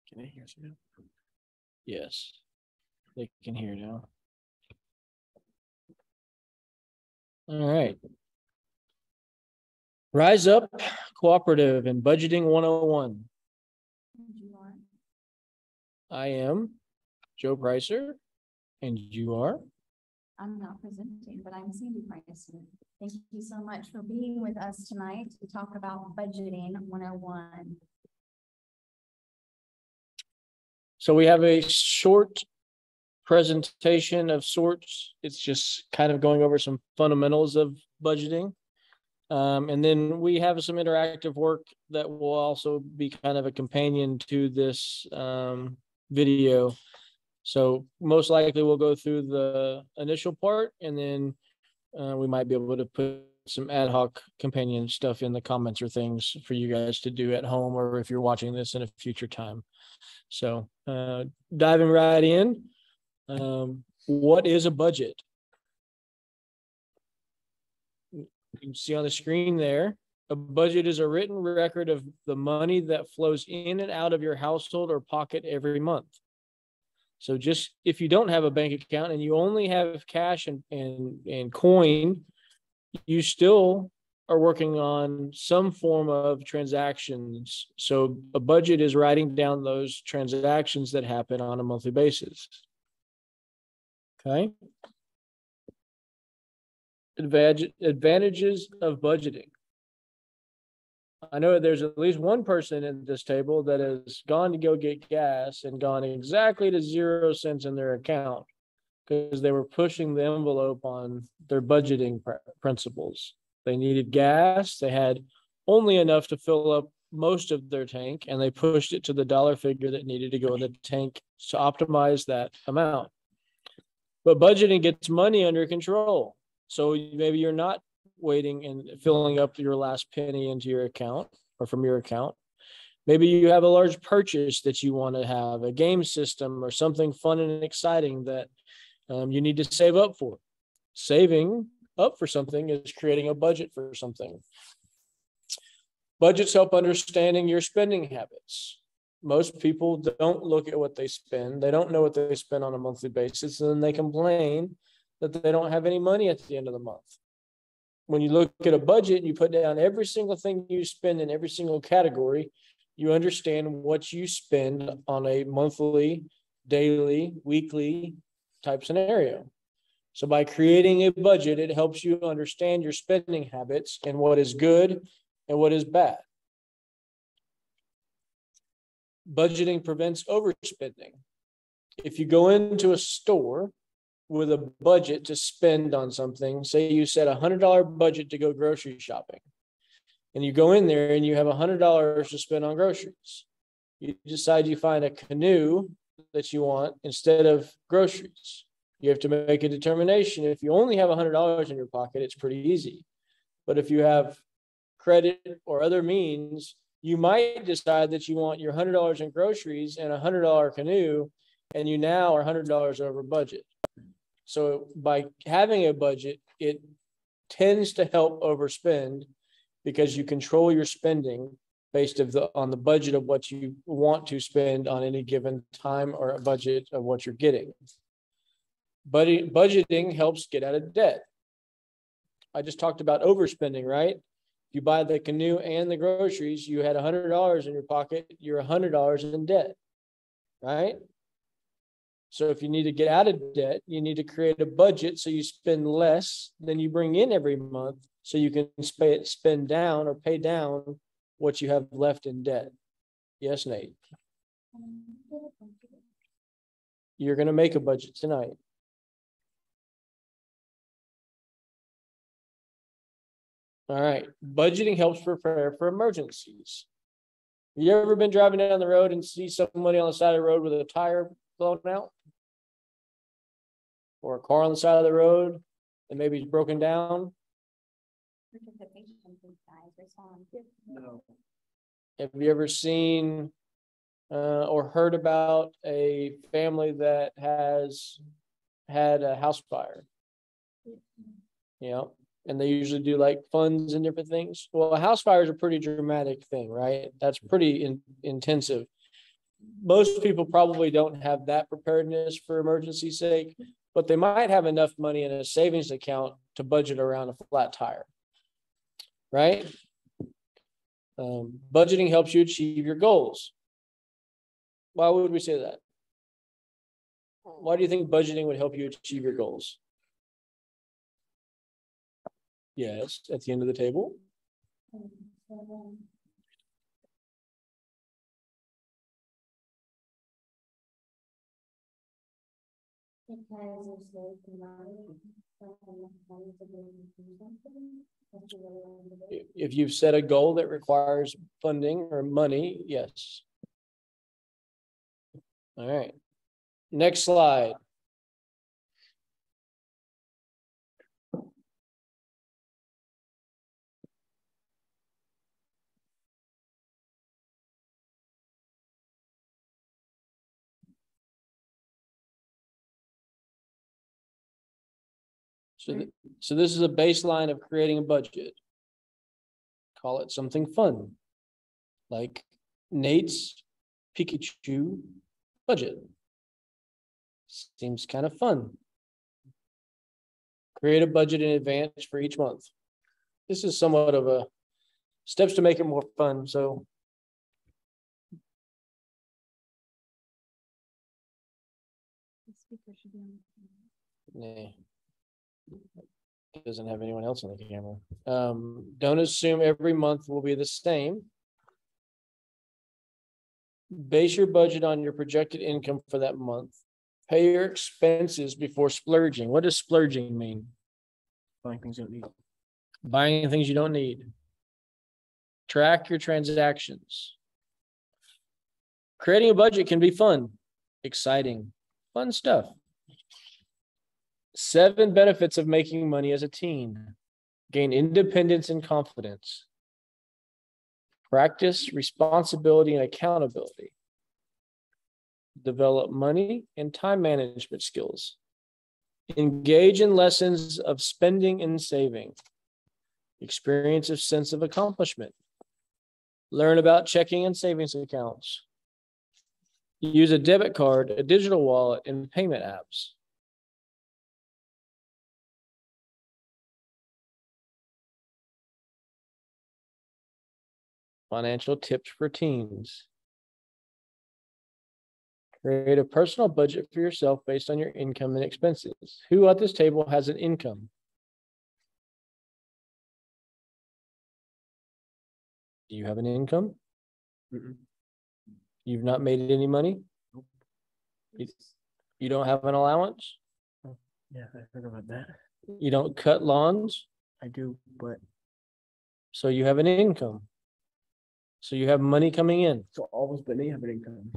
Can they hear us now? Yes, they can hear now. All right. Rise Up Cooperative and Budgeting 101. I am Joe Pricer, and you are? I'm not presenting, but I'm Sandy Pricer. Thank you so much for being with us tonight to talk about Budgeting 101. So we have a short presentation of sorts. It's just kind of going over some fundamentals of budgeting. And then we have some interactive work that will also be kind of a companion to this video. So most likely we'll go through the initial part, and then we might be able to put some ad hoc companion stuff in the comments or things for you guys to do at home, or if you're watching this in a future time. So diving right in, what is a budget? You can see on the screen there, a budget is a written record of the money that flows in and out of your household or pocket every month. So just if you don't have a bank account and you only have cash and coin, you still are working on some form of transactions. So a budget is writing down those transactions that happen on a monthly basis. Okay. Advantages of budgeting. I know there's at least one person at this table that has gone to go get gas and gone exactly to 0 cents in their account because they were pushing the envelope on their budgeting principles. They needed gas. They had only enough to fill up most of their tank, and they pushed it to the dollar figure that needed to go in the tank to optimize that amount. But budgeting gets money under control. So maybe you're not waiting and filling up your last penny into your account or from your account. Maybe you have a large purchase that you want to have, a game system or something fun and exciting that you need to save up for. Saving up for something is creating a budget for something. Budgets help understanding your spending habits. Most people don't look at what they spend. They don't know what they spend on a monthly basis, and then they complain that they don't have any money at the end of the month. When you look at a budget and you put down every single thing you spend in every single category, you understand what you spend on a monthly, daily, weekly type scenario. So by creating a budget, it helps you understand your spending habits and what is good and what is bad. Budgeting prevents overspending. If you go into a store with a budget to spend on something, say you set $100 budget to go grocery shopping, and you go in there and you have $100 to spend on groceries. You decide you find a canoe that you want instead of groceries. You have to make a determination. If you only have $100 in your pocket, it's pretty easy. But if you have credit or other means, you might decide that you want your $100 in groceries and a $100 canoe, and you now are $100 over budget. So by having a budget, it tends to help overspend because you control your spending based on the budget of what you want to spend on any given time, or a budget of what you're getting. Budgeting helps get out of debt. I just talked about overspending, right? If you buy the canoe and the groceries, you had $100 in your pocket, you're $100 in debt, right? So if you need to get out of debt, you need to create a budget so you spend less than you bring in every month, so you can spend down or pay down what you have left in debt. Yes, Nate? You're going to make a budget tonight. All right. Budgeting helps prepare for emergencies. Have you ever been driving down the road and see somebody on the side of the road with a tire blown out? Or a car on the side of the road that maybe is broken down? No. Have you ever seen or heard about a family that has had a house fire? Yeah. And they usually do like funds and different things. Well, a house fire is a pretty dramatic thing, right? That's pretty intensive. most people probably don't have that preparedness for emergency's sake, but they might have enough money in a savings account to budget around a flat tire, right? Budgeting helps you achieve your goals. Why would we say that? Why do you think budgeting would help you achieve your goals? Yes, at the end of the table. If you've set a goal that requires funding or money, yes. All right. Next slide. So this is a baseline of creating a budget. Call it something fun, like Nate's Pikachu budget. Seems kind of fun. Create a budget in advance for each month. This is somewhat of a steps to make it more fun. So The speaker should be on. nah. It doesn't have anyone else on the camera. Don't assume every month will be the same. Base your budget on your projected income for that month. Pay your expenses before splurging. What does splurging mean? Buying things you don't need. Buying things you don't need. Track your transactions. Creating a budget can be fun, exciting, fun stuff. 7 benefits of making money as a teen. Gain independence and confidence. Practice responsibility and accountability. Develop money and time management skills. Engage in lessons of spending and saving. Experience a sense of accomplishment. Learn about checking and savings accounts. Use a debit card, a digital wallet, and payment apps. Financial tips for teens. Create a personal budget for yourself based on your income and expenses. Who at this table has an income? Do you have an income? You've not made any money? You don't have an allowance? Yeah, I heard about that. You don't cut lawns? I do, but So you have an income. So you have money coming in. so always but they have an income.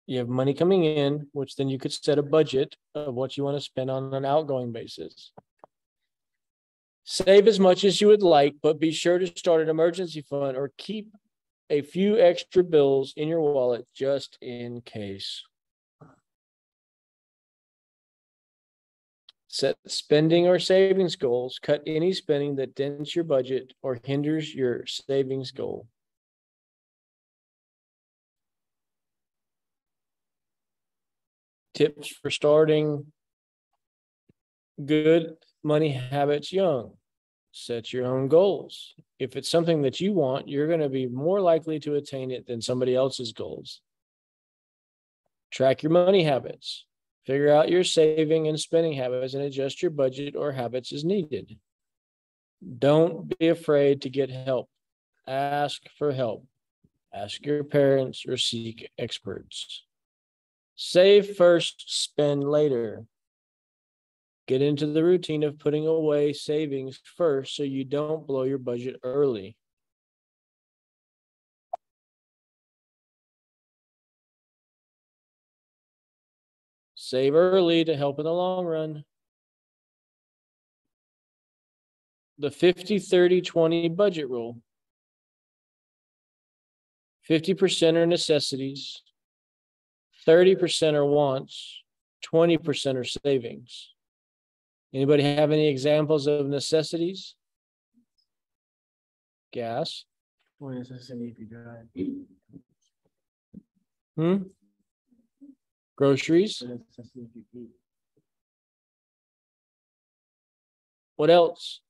You have money coming in, which then you could set a budget of what you want to spend on an outgoing basis. Save as much as you would like, but be sure to start an emergency fund or keep a few extra bills in your wallet just in case. Set spending or savings goals. Cut any spending that dents your budget or hinders your savings goal. Tips for starting good money habits young. Set your own goals. If it's something that you want, you're going to be more likely to attain it than somebody else's goals. Track your money habits. Figure out your saving and spending habits and adjust your budget or habits as needed. Don't be afraid to get help. Ask for help. Ask your parents or seek experts. Save first, spend later. Get into the routine of putting away savings first so you don't blow your budget early. Save early to help in the long run. The 50-30-20 budget rule. 50% are necessities, 30% are wants, 20% are savings. Anybody have any examples of necessities? Gas. What is necessity if you drive? Groceries. The necessities you eat. What else?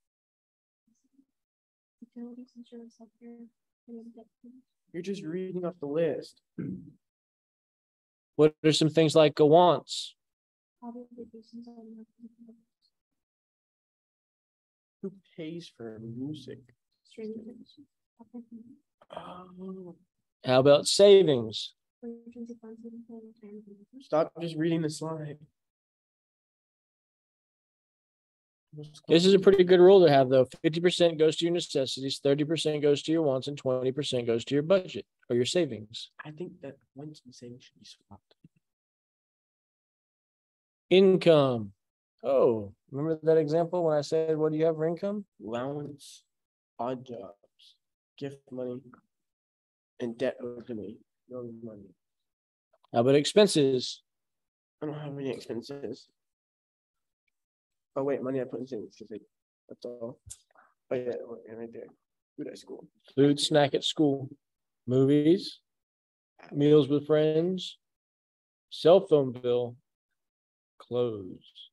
Utilities, insurance, healthcare, and debt. You're just reading off the list. What are some things like wants? Obligations on Who pays for music? streaming. Oh, How about savings? stop just reading the slide. This is a pretty good rule to have, though. 50% goes to your necessities, 30% goes to your wants, and 20% goes to your budget or your savings. I think that wants and savings should be swapped. Income. Oh, remember that example when I said, what do you have for income? Allowance, odd jobs, gift money, and debt owed to me. No money. How about expenses? I don't have any expenses. Oh wait, money I put in savings. That's all. Oh yeah, right there. Food at school. Food, snack at school, movies, meals with friends, cell phone bill, clothes.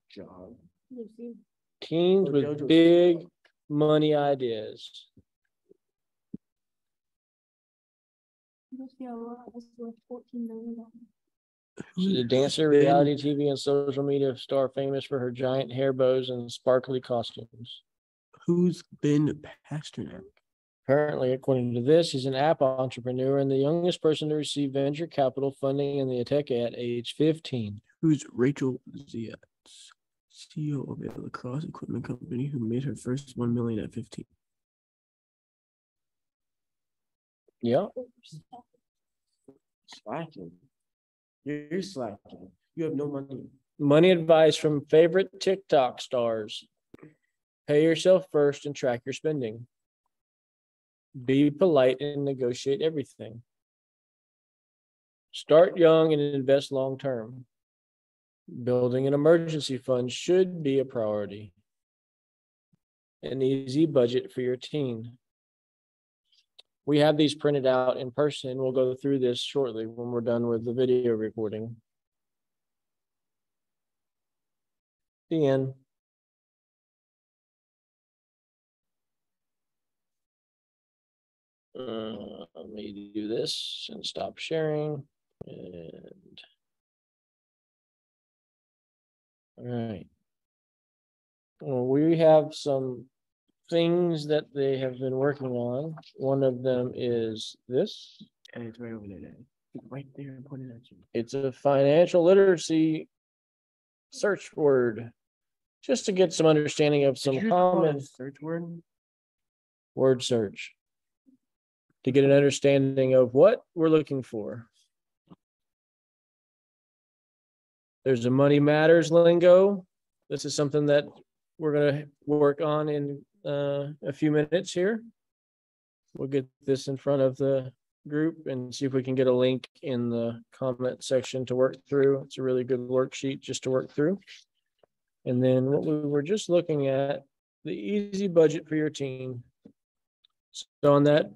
Job. Teens Oh, with JoJo's big job. money ideas. She's a dancer, reality TV, and social media star famous for her giant hair bows and sparkly costumes. Who's been Pasternak? Apparently, according to this, he's an app entrepreneur and the youngest person to receive venture capital funding in the tech at age 15. Who's Rachel Zietz, CEO of a lacrosse equipment company who made her first 1 million at 15? Yeah. Slacking. You're slacking. You have no money. Money advice from favorite TikTok stars. Pay yourself first and track your spending. Be polite and negotiate everything. Start young and invest long term. Building an emergency fund should be a priority. An easy budget for your teen. We have these printed out in person. We'll go through this shortly when we're done with the video recording. The end. Let me do this and stop sharing. And all right. Well, we have some things that they have been working on. One of them is this. And it's right over there, Dad. It's right there pointing at you. It's a financial literacy search word, just to get some understanding of some common search word. Word search, to get an understanding of what we're looking for. There's a money matters lingo. This is something that we're going to work on in a few minutes here. We'll get this in front of the group and see if we can get a link in the comment section to work through. It's a really good worksheet just to work through. And then what we were just looking at, the easy budget for your teen. So on that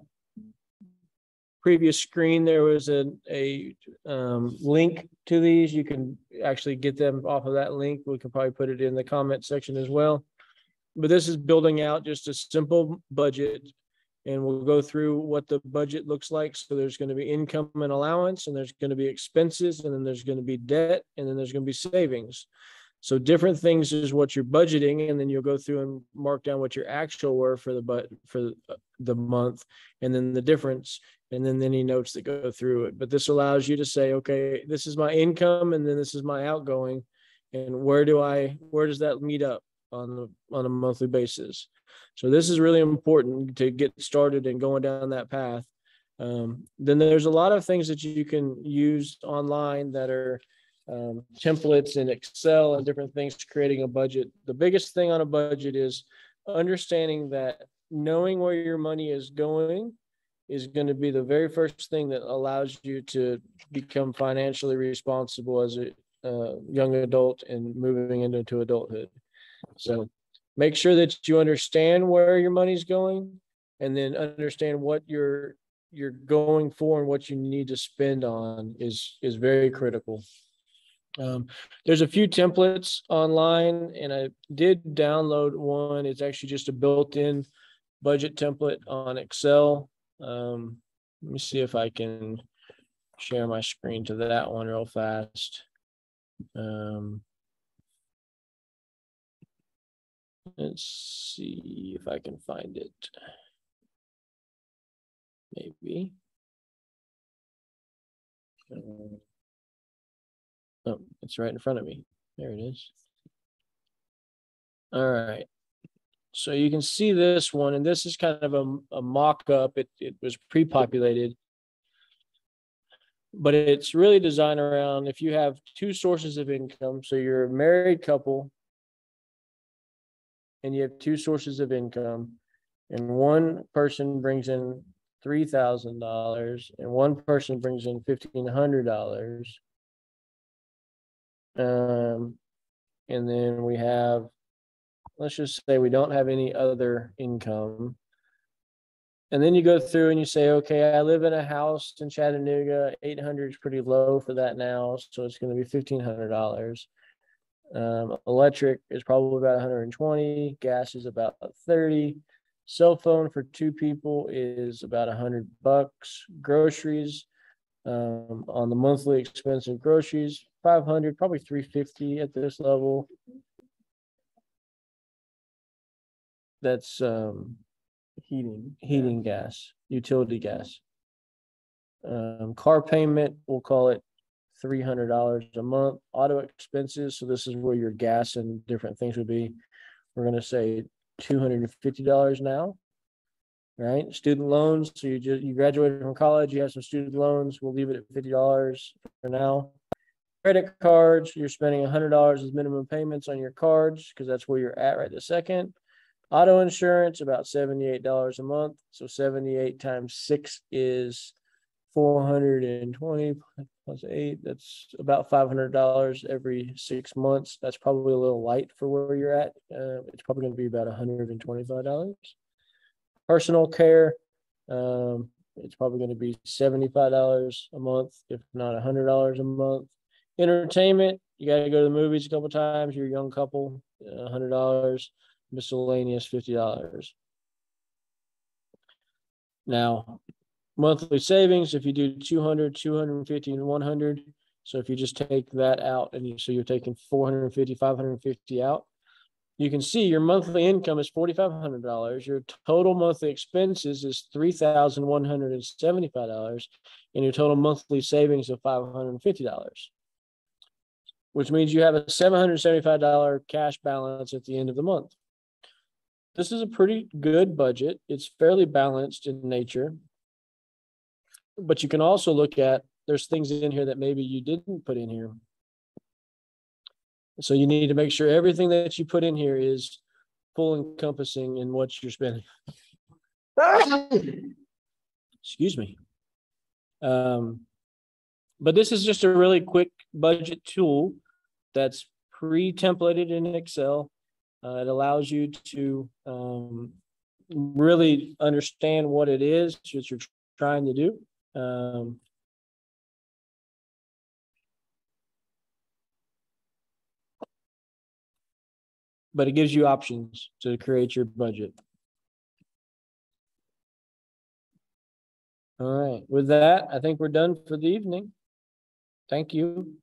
previous screen, there was a link to these. You can actually get them off of that link. We can probably put it in the comment section as well. But this is building out just a simple budget, and we'll go through what the budget looks like. So there's going to be income and allowance, and there's going to be expenses, and then there's going to be debt, and then there's going to be savings. So different things is what you're budgeting, and then you'll go through and mark down what your actual were for the month, and then the difference, and then any notes that go through it. But this allows you to say, okay, this is my income, and then this is my outgoing, and where does that meet up on a monthly basis? So this is really important to get started and going down that path. Then there's a lot of things that you can use online that are templates in Excel and different things, creating a budget. The biggest thing on a budget is understanding that knowing where your money is going is going to be the very first thing that allows you to become financially responsible as a young adult and moving into adulthood. So make sure that you understand where your money's going, and then understand what you're going for and what you need to spend on is very critical. There's a few templates online, and I did download one. It's actually just a built-in budget template on Excel. Let me see if I can share my screen to that one real fast. Let's see if I can find it. Maybe. Oh, it's right in front of me. There it is. All right. So you can see this one, and this is kind of a mock-up. It was pre-populated, but it's really designed around if you have two sources of income. So you're a married couple, and you have two sources of income, and one person brings in $3,000, and one person brings in $1,500. And then we have, let's just say we don't have any other income. And then you go through and you say, okay, I live in a house in Chattanooga. 800 is pretty low for that now, so it's going to be $1,500. Electric is probably about 120. Gas is about 30. Cell phone for two people is about $100. Groceries, on the monthly expense of groceries, 500, probably 350 at this level. That's heating gas, utility gas. Car payment, we'll call it $300 a month. Auto expenses, so this is where your gas and different things would be. We're going to say $250 now, right? Student loans, so you graduated from college, you have some student loans, we'll leave it at $50 for now. Credit cards, you're spending $100 as minimum payments on your cards because that's where you're at right this second. Auto insurance, about $78 a month. So 78 times 6 is 420 plus 8. That's about $500 every 6 months. That's probably a little light for where you're at. It's probably going to be about $125. Personal care, it's probably going to be $75 a month, if not $100 a month. Entertainment, you got to go to the movies a couple times. You're a young couple, $100. Miscellaneous, $50. Now, monthly savings, if you do 200, 250, and 100. So if you just take that out, and so you're taking 450, 550 out, you can see your monthly income is $4,500. Your total monthly expenses is $3,175, and your total monthly savings of $550, which means you have a $775 cash balance at the end of the month. This is a pretty good budget. It's fairly balanced in nature, but you can also look at, there's things in here that maybe you didn't put in here. So you need to make sure everything that you put in here is full encompassing in what you're spending. Excuse me. But this is just a really quick budget tool that's pre-templated in Excel. It allows you to really understand what it is that you're trying to do. But it gives you options to create your budget. All right. With that, I think we're done for the evening. Thank you.